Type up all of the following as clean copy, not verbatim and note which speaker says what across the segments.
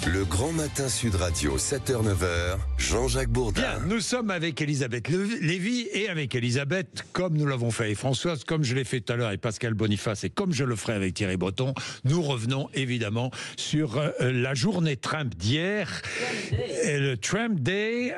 Speaker 1: Le Grand Matin Sud Radio, 7h-9h, Jean-Jacques Bourdin.
Speaker 2: Bien, nous sommes avec Elisabeth Lévy et avec Elisabeth, comme nous l'avons fait avec Françoise, comme je l'ai fait tout à l'heure avec Pascal Boniface et comme je le ferai avec Thierry Breton, nous revenons évidemment sur la journée Trump d'hier, et le Trump Day,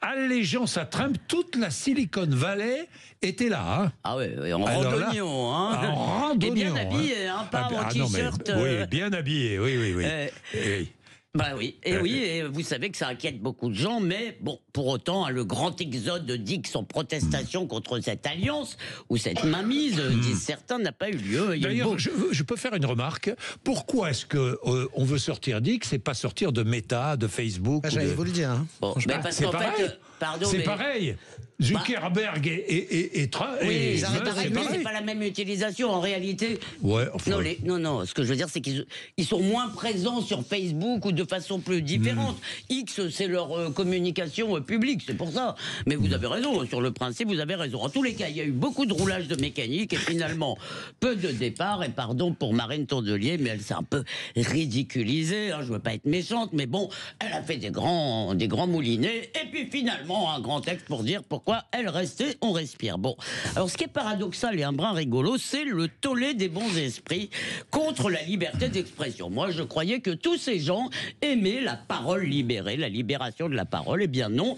Speaker 2: allégeance à Trump, toute la Silicon Valley était là. Hein.
Speaker 3: Ah oui, en randonnion.
Speaker 2: En randonnion.
Speaker 3: Et bien habillé, hein, pas en t-shirt.
Speaker 2: Oui, bien habillé, oui. Oui.
Speaker 3: Bah oui, et vous savez que ça inquiète beaucoup de gens, mais bon, pour autant, le grand exode d'X en protestation contre cette alliance, ou cette mainmise, disent certains, n'a pas eu lieu.
Speaker 2: D'ailleurs, je peux faire une remarque. Pourquoi est-ce qu'on veut sortir d'X et pas sortir de Meta, de Facebook
Speaker 4: J'allais vous le dire. Hein.
Speaker 3: Bon, mais parce qu'en fait, pardon,
Speaker 2: c'est pareil. Zuckerberg et Trump.
Speaker 3: Oui, c'est pas la même utilisation en réalité.
Speaker 2: Ouais, enfin...
Speaker 3: Non, ce que je veux dire, c'est qu'ils sont moins présents sur Facebook ou de façon plus différente. X, c'est leur communication publique, c'est pour ça. Mais vous avez raison, sur le principe, vous avez raison. En tous les cas, il y a eu beaucoup de roulage de mécanique et finalement, peu de départ. Et pardon pour Marine Tondelier, mais elle s'est un peu ridiculisée. Hein, je veux pas être méchante, mais bon, elle a fait des grands moulinets. Et puis finalement, un grand texte pour dire pourquoi elle restait, on respire. Bon, alors ce qui est paradoxal et un brin rigolo, c'est le tollé des bons esprits contre la liberté d'expression. Moi, je croyais que tous ces gens aimaient la parole libérée, la libération de la parole. Eh bien non,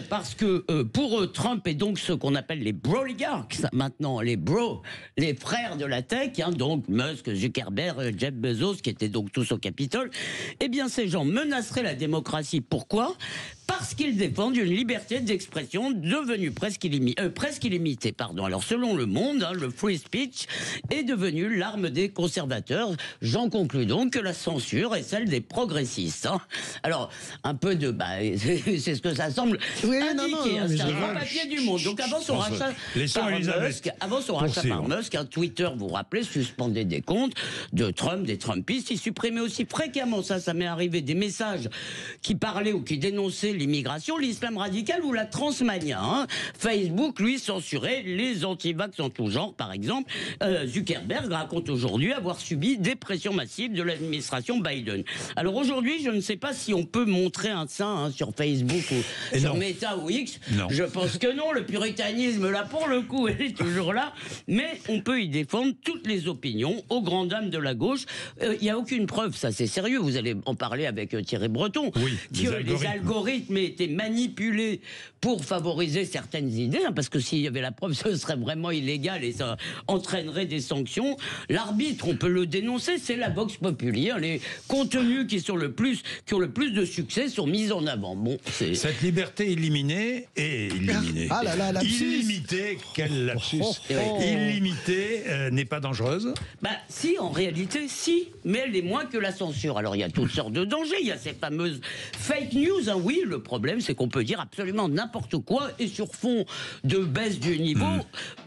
Speaker 3: parce que pour eux, Trump est donc ce qu'on appelle les broligarchs, maintenant, les frères de la tech, hein, donc Musk, Zuckerberg, Jeff Bezos, qui étaient donc tous au Capitole. Eh bien, ces gens menaceraient la démocratie. Pourquoi ? Parce qu'ils défendent une liberté d'expression devenue presque illimitée. Alors, selon Le Monde, hein, le free speech est devenu l'arme des conservateurs. J'en conclus donc que la censure est celle des progressistes. Hein. Alors, un peu de... c'est ce que ça semble indiquer. C'est un grand papier du Monde. Donc, avant son rachat par Musk, Twitter, vous vous rappelez, suspendait des comptes de Trump, des Trumpistes. Il supprimait aussi fréquemment, ça m'est arrivé, des messages qui parlaient ou qui dénonçaient l'immigration, l'islam radical ou la transmania. Hein. Facebook, lui, censurait les anti-vax en tout genre, par exemple. Zuckerberg raconte aujourd'hui avoir subi des pressions massives de l'administration Biden. Alors aujourd'hui, je ne sais pas si on peut montrer un sein sur Facebook ou sur Meta ou X. Non. Je pense que non. Le puritanisme, là, pour le coup, il est toujours là. Mais on peut y défendre toutes les opinions, aux grandes dames de la gauche. Il n'y a aucune preuve, ça c'est sérieux. Vous allez en parler avec Thierry Breton.
Speaker 2: Oui,
Speaker 3: les algorithmes étaient manipulés pour favoriser certaines idées, hein, parce que s'il y avait la preuve, ce serait vraiment illégal et ça entraînerait des sanctions. L'arbitre, on peut le dénoncer, c'est la Vox Populi. Hein, les contenus qui ont le plus de succès sont mis en avant. Bon,
Speaker 2: cette liberté illimitée illimitée, quel lapsus. Illimitée n'est pas dangereuse?
Speaker 3: Si, en réalité, si, mais elle est moins que la censure. Alors, il y a toutes sortes de dangers. Il y a ces fameuses fake news. Hein, oui, le problème, c'est qu'on peut dire absolument n'importe quoi et sur fond de baisse du niveau,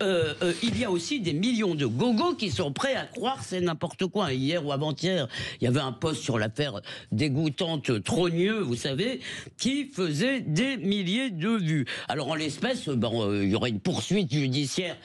Speaker 3: il y a aussi des millions de gogos qui sont prêts à croire c'est n'importe quoi. Hier ou avant-hier, il y avait un post sur l'affaire dégoûtante Trogneux, vous savez, qui faisait des milliers de vues. Alors en l'espèce, il y aurait une poursuite judiciaire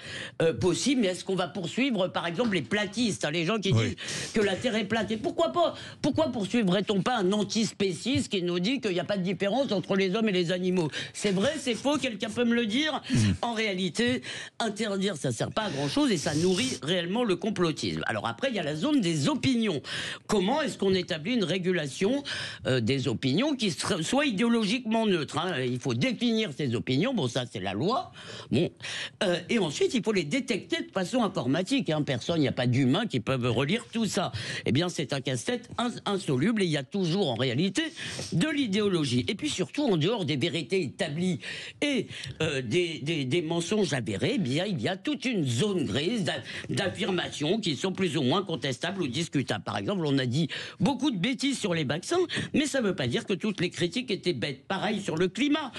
Speaker 3: possible, mais est-ce qu'on va poursuivre par exemple les platistes, hein, les gens qui disent que la Terre est plate? Et pourquoi pas? Pourquoi poursuivrait-on pas un antispéciste qui nous dit qu'il n'y a pas de différence entre les hommes et les animaux? C'est vrai, c'est faux, quelqu'un peut me le dire? En réalité, interdire, ça ne sert pas à grand-chose et ça nourrit réellement le complotisme. Alors après, il y a la zone des opinions. Comment est-ce qu'on établit une régulation des opinions qui soit idéologiquement neutre, hein? Il faut définir ces opinions, bon ça c'est la loi, et ensuite il faut les détecter de façon informatique, hein. Personne, il n'y a pas d'humains qui peuvent relire tout ça. Eh bien c'est un casse-tête insoluble et il y a toujours en réalité de l'idéologie. Et puis surtout, en dehors des vérités établies et des mensonges avérés, eh bien, il y a toute une zone grise d'affirmations qui sont plus ou moins contestables ou discutables. Par exemple, on a dit beaucoup de bêtises sur les vaccins, mais ça ne veut pas dire que toutes les critiques étaient bêtes. Pareil sur le climat.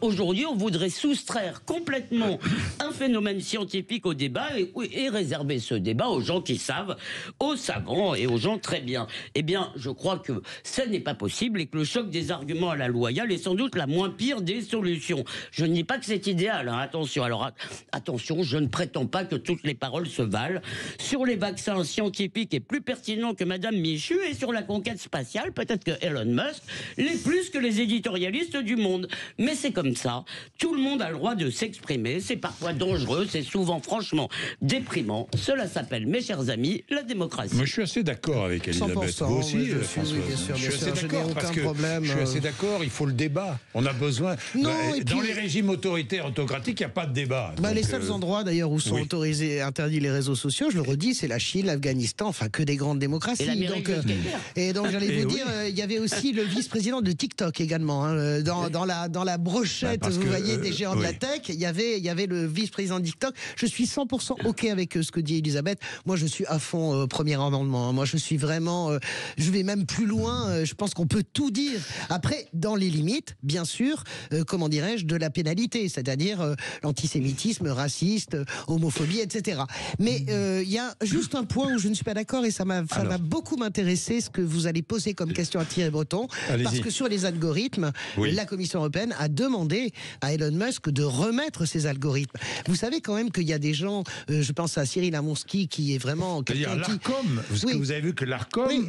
Speaker 3: Aujourd'hui, on voudrait soustraire complètement un phénomène scientifique au débat et réserver ce débat aux gens qui savent, aux savants et aux gens très bien. Eh bien, je crois que ça n'est pas possible et que le choc des arguments à la loyale idéale est sans doute la moins pire des solutions. Je ne dis pas que c'est idéal, hein, attention. Alors attention, je ne prétends pas que toutes les paroles se valent. Sur les vaccins, scientifiques est plus pertinent que Madame Michu, et sur la conquête spatiale, peut-être que Elon Musk l'est plus que les éditorialistes du Monde. Mais c'est comme ça. Tout le monde a le droit de s'exprimer. C'est parfois dangereux, c'est souvent franchement déprimant. Cela s'appelle, mes chers amis, la démocratie.
Speaker 2: Moi, je suis assez d'accord avec Elisabeth.
Speaker 4: 100%,
Speaker 2: Vous aussi,
Speaker 4: oui,
Speaker 2: Françoise.
Speaker 4: oui, bien sûr,
Speaker 2: Je suis assez
Speaker 4: je n'ai
Speaker 2: d'accord
Speaker 4: aucun
Speaker 2: parce que
Speaker 4: problème.
Speaker 2: je suis assez d'accord. Il faut le débat. On a besoin.
Speaker 4: Non, et
Speaker 2: dans
Speaker 4: puis-
Speaker 2: les régimes autoritaires, autocratiques, il n'y a pas de débat.
Speaker 4: Bah,
Speaker 2: Donc,
Speaker 4: les seuls endroits d'ailleurs où sont
Speaker 2: oui.
Speaker 4: autorisés, interdits les réseaux sociaux, je le redis, c'est la Chine, l'Afghanistan, enfin que des grandes démocraties.
Speaker 3: Et l'Amérique
Speaker 4: Donc,
Speaker 3: jusqu'à hier.
Speaker 4: et donc j'allais
Speaker 2: Et
Speaker 4: vous
Speaker 2: oui.
Speaker 4: dire, il y avait aussi le vice-président de TikTok également, hein, dans la brochette,
Speaker 2: Bah, parce
Speaker 4: vous
Speaker 2: que,
Speaker 4: voyez, des géants de la
Speaker 2: oui.
Speaker 4: tech. Il y avait le vice-président de TikTok. Je suis 100% ok avec ce que dit Elisabeth. Moi, je suis à fond premier amendement. Moi, je suis vraiment, je vais même plus loin. Je pense qu'on peut tout dire. Après, dans les limites, bien sûr, comment dirais-je, de la pénalité, c'est-à-dire l'antisémitisme, raciste, homophobie, etc. Mais il y a juste un point où je ne suis pas d'accord, et ça va
Speaker 2: Alors.
Speaker 4: beaucoup m'intéresser ce que vous allez poser comme question à Thierry Breton,
Speaker 2: Allez-y.
Speaker 4: parce que sur les algorithmes,
Speaker 2: Oui.
Speaker 4: la Commission européenne a demandé à Elon Musk de remettre ses algorithmes. Vous savez quand même qu'il y a des gens, je pense à Cyril Amonski, qui est vraiment
Speaker 2: C'est-à-dire
Speaker 4: quelqu'un qui...
Speaker 2: l'ARCOM, parce
Speaker 4: Oui.
Speaker 2: que vous avez vu que l'ARCOM
Speaker 4: Oui.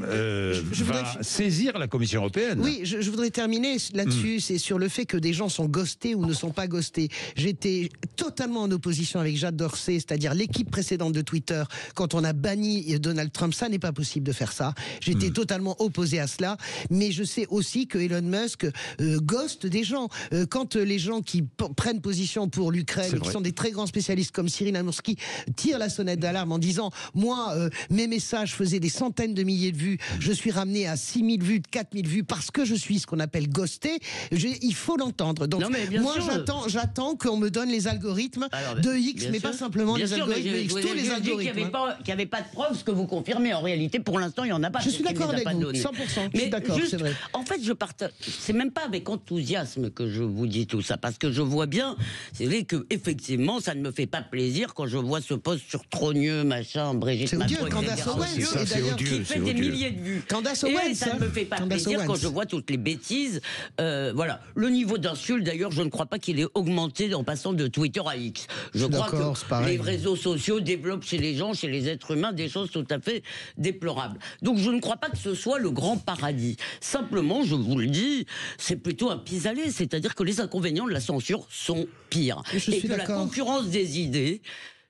Speaker 4: Je
Speaker 2: va
Speaker 4: voudrais-
Speaker 2: saisir la Commission européenne.
Speaker 4: Oui, je voudrais terminer là-dessus, c'est sur le fait que des gens sont ghostés ou ne sont pas ghostés. J'étais totalement en opposition avec Jacques Dorsey, c'est-à-dire l'équipe précédente de Twitter, quand on a banni Donald Trump. Ça n'est pas possible de faire ça. J'étais totalement opposé à cela, mais je sais aussi que Elon Musk ghost des gens. Quand les gens qui prennent position pour l'Ukraine
Speaker 2: C'est
Speaker 4: et qui
Speaker 2: vrai.
Speaker 4: sont des très grands spécialistes comme Cyril Amourski tirent la sonnette d'alarme en disant moi, mes messages faisaient des centaines de milliers de vues, je suis ramené à 6000 vues, 4000 vues parce que je suis ce qu'on appelle ghosté. Il faut l'entendre. Donc
Speaker 3: Non, mais bien
Speaker 4: moi
Speaker 3: sûr.
Speaker 4: j'attends qu'on me donne les algorithmes
Speaker 3: Alors,
Speaker 4: de X,
Speaker 3: bien
Speaker 4: mais
Speaker 3: sûr.
Speaker 4: pas simplement
Speaker 3: Bien
Speaker 4: les
Speaker 3: sûr, mais
Speaker 4: algorithmes de
Speaker 3: je
Speaker 4: X,
Speaker 3: vous ai
Speaker 4: tous les
Speaker 3: dit
Speaker 4: algorithmes.
Speaker 3: qu'il n'y avait pas de preuves, ce que vous confirmez. En réalité, pour l'instant, il n'y en a pas.
Speaker 4: Je suis
Speaker 3: parce qu'il
Speaker 4: d'accord
Speaker 3: les a
Speaker 4: avec
Speaker 3: pas
Speaker 4: vous,
Speaker 3: donnés.
Speaker 4: 100%, je suis d'accord,
Speaker 3: juste,
Speaker 4: c'est vrai.
Speaker 3: En fait, je partage. C'est même pas avec enthousiasme que je vous dis tout ça, parce que je vois bien, c'est vrai que effectivement, ça ne me fait pas plaisir quand je vois ce post sur Trogneux, machin, Brigitte
Speaker 4: C'est odieux,
Speaker 3: Macron,
Speaker 4: Candace
Speaker 3: etc.
Speaker 4: Owens,
Speaker 3: Odieux,
Speaker 4: et d'ailleurs,
Speaker 3: qui
Speaker 2: odieux,
Speaker 3: fait
Speaker 2: c'est
Speaker 3: des
Speaker 2: odieux.
Speaker 3: milliers de vues.
Speaker 4: Candace
Speaker 3: Et
Speaker 4: Owens,
Speaker 3: ça ne me fait pas
Speaker 4: Candace
Speaker 3: plaisir quand
Speaker 4: Owens.
Speaker 3: je vois toutes les bêtises. Voilà. Le niveau d'insulte, d'ailleurs, je ne crois pas qu'il ait augmenté en passant de Twitter à X. Je
Speaker 4: suis
Speaker 3: crois
Speaker 4: d'accord,
Speaker 3: que
Speaker 4: c'est pareil.
Speaker 3: les réseaux sociaux développent chez les gens, chez les êtres humains, des choses tout à fait déplorables. Donc je ne crois pas que ce soit le grand paradis. Simplement, je vous le dis, c'est plutôt un pis-aller, c'est-à-dire que les inconvénients de la censure sont pires.
Speaker 4: Je suis
Speaker 3: Et que la
Speaker 4: d'accord.
Speaker 3: concurrence des idées,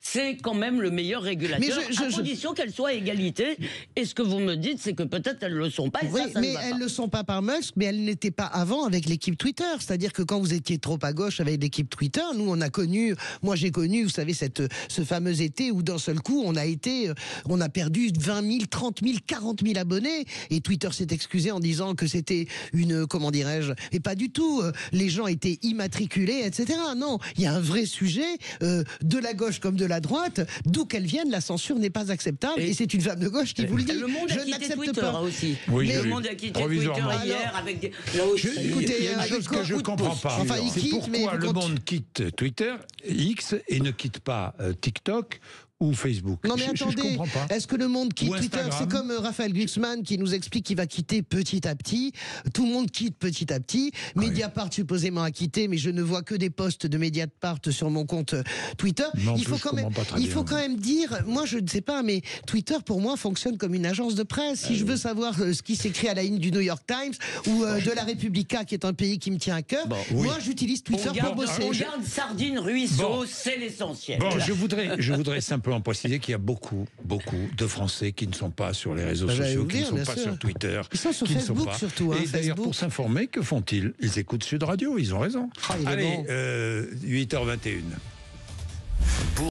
Speaker 3: c'est quand même le meilleur régulateur,
Speaker 4: Mais
Speaker 3: à condition qu'elle soit à égalité. Et ce que vous me dites, c'est que peut-être elles ne le sont pas, et
Speaker 4: Oui,
Speaker 3: ça
Speaker 4: mais
Speaker 3: ne va
Speaker 4: elles
Speaker 3: pas.
Speaker 4: ne le sont pas par Musk, mais elles n'étaient pas avant avec l'équipe Twitter. C'est-à-dire que quand vous étiez trop à gauche avec l'équipe Twitter, nous on a connu, moi j'ai connu, vous savez, ce fameux été où d'un seul coup on a perdu 20 000, 30 000, 40 000 abonnés, et Twitter s'est excusé en disant que c'était une, comment dirais-je, et pas du tout, les gens étaient immatriculés, etc. Non, il y a un vrai sujet, de la gauche comme de la droite, d'où qu'elle vienne, la censure n'est pas acceptable, et c'est une femme de gauche qui vous le dit.
Speaker 3: Le monde
Speaker 4: Je
Speaker 3: a quitté
Speaker 4: n'accepte
Speaker 3: Twitter
Speaker 4: pas.
Speaker 3: aussi.
Speaker 2: Oui,
Speaker 3: Le
Speaker 2: j'ai
Speaker 3: monde
Speaker 2: vu.
Speaker 3: a quitté Twitter
Speaker 2: Provisoirement.
Speaker 3: hier avec des... Là aussi,
Speaker 4: Écoutez,
Speaker 2: Il y a une
Speaker 4: avec
Speaker 2: chose que je ne comprends pas.
Speaker 4: Enfin, il
Speaker 2: c'est
Speaker 4: quitte, mais
Speaker 2: pourquoi
Speaker 4: vous
Speaker 2: le
Speaker 4: compte-
Speaker 2: monde quitte Twitter, X, et ne quitte pas TikTok ou Facebook.
Speaker 4: Non mais
Speaker 2: Je
Speaker 4: attendez,
Speaker 2: comprends pas.
Speaker 4: est-ce que le monde quitte
Speaker 2: Ou
Speaker 4: Twitter?
Speaker 2: Instagram.
Speaker 4: C'est comme Raphaël Glucksmann qui nous explique qu'il va quitter petit à petit. Tout le monde quitte petit à petit. Mediapart supposément a quitté, mais je ne vois que des posts de Mediapart sur mon compte Twitter.
Speaker 2: Non,
Speaker 4: il faut
Speaker 2: je
Speaker 4: quand même,
Speaker 2: comprends pas très
Speaker 4: il faut
Speaker 2: bien.
Speaker 4: quand même dire, moi je ne sais pas, mais Twitter pour moi fonctionne comme une agence de presse. Si je veux savoir ce qui s'écrit à la une du New York Times ou de la Repubblica, qui est un pays qui me tient à cœur,
Speaker 2: oui.
Speaker 4: moi j'utilise Twitter
Speaker 3: On
Speaker 4: pour
Speaker 3: garde,
Speaker 4: bosser.
Speaker 3: on garde sardine, ruisseau,
Speaker 2: Bon.
Speaker 3: c'est l'essentiel.
Speaker 2: Bon, je voudrais simplement préciser qu'il y a beaucoup de Français qui ne sont pas sur les réseaux
Speaker 4: Bah, j'allais
Speaker 2: sociaux,
Speaker 4: vous
Speaker 2: qui ne
Speaker 4: dire,
Speaker 2: sont
Speaker 4: bien
Speaker 2: pas
Speaker 4: sûr.
Speaker 2: sur Twitter.
Speaker 4: Ils sont sur
Speaker 2: qui ne
Speaker 4: Facebook
Speaker 2: pas.
Speaker 4: surtout, hein,
Speaker 2: Et d'ailleurs,
Speaker 4: Facebook.
Speaker 2: pour s'informer, que font-ils? Ils écoutent Sud Radio, ils ont raison.
Speaker 4: Ah, il est
Speaker 2: Allez,
Speaker 4: bon.
Speaker 2: 8h21.